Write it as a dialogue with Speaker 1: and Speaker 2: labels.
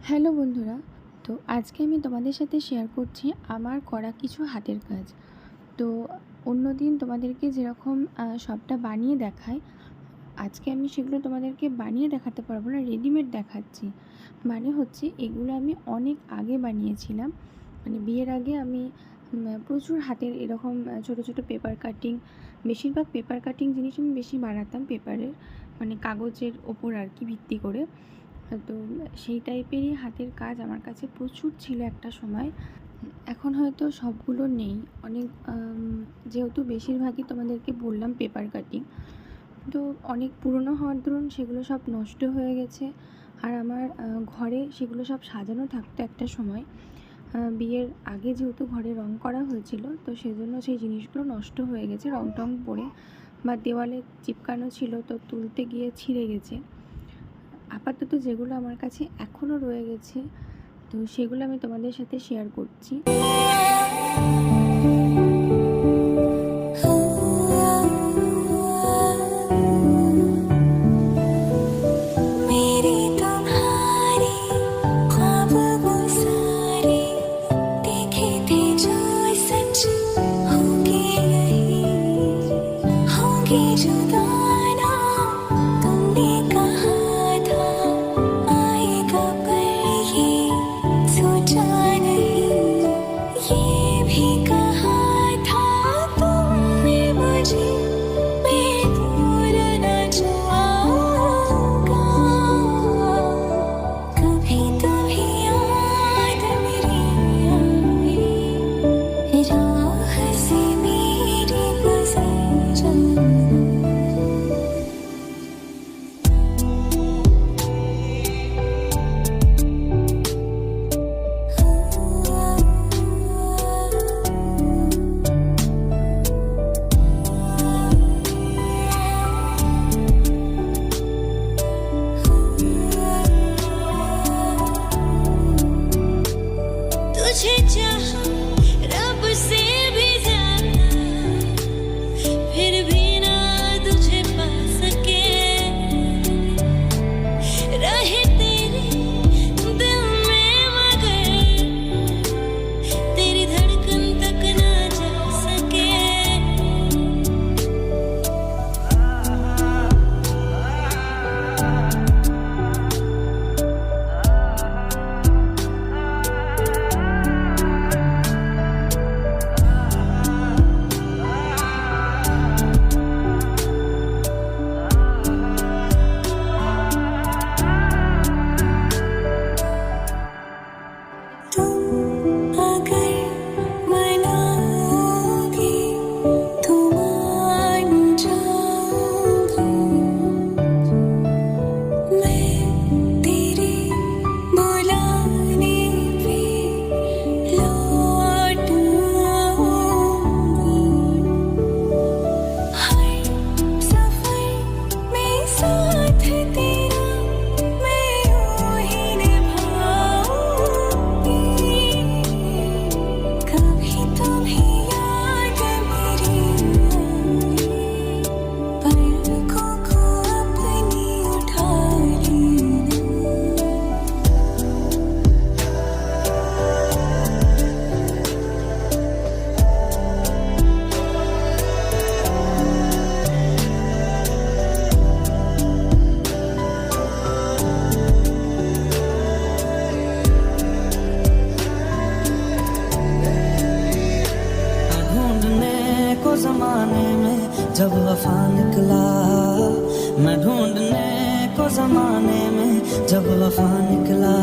Speaker 1: Hello বন্ধুরা, তো আজকে আমি তোমাদের সাথে শেয়ার করছি আমার করা কিছু হাতের কাজ। তো অন্যদিন তোমাদেরকে যেরকম সবটা বানিয়ে দেখাই, আজকে আমি সেগুলো তোমাদেরকে বানিয়ে দেখাতে পারবো না, রেডিমেড দেখাচ্ছি। মানে হচ্ছে এগুলো আমি অনেক আগে বানিয়েছিলাম, মানে বিয়ের আগে আমি প্রচুর হাতের এরকম ছোটো ছোটো পেপার কাটিং, বেশিরভাগ পেপার কাটিং জিনিস আমি বেশি বানাতাম, পেপারের মানে কাগজের ওপর আর কি ভিত্তি করে। তো সেই টাইপেরই হাতের কাজ আমার কাছে প্রচুর ছিল একটা সময়। এখন হয়তো সবগুলো নেই, অনেক যেহেতু বেশিরভাগই তোমাদেরকে বললাম পেপার কাটিং, তো অনেক পুরনো হওয়ার দরুন সেগুলো সব নষ্ট হয়ে গেছে। আর আমার ঘরে সেগুলো সব সাজানো থাকতো একটা সময়। বিয়ের আগে যেহেতু ঘরে রং করা হয়েছিল, তো সেজন্য সেই জিনিসগুলো নষ্ট হয়ে গেছে, রং টং পড়ে বা দেওয়ালে চিপকানো ছিল, তো তুলতে গিয়ে ছিঁড়ে গেছে। আপাতত যেগুলো আমার কাছে এখনও রয়ে গেছে, তো সেগুলো আমি তোমাদের সাথে শেয়ার করছি।
Speaker 2: जमाने में जब वफा निकला, मैं ढूंढने को जमाने में जब वफा निकला।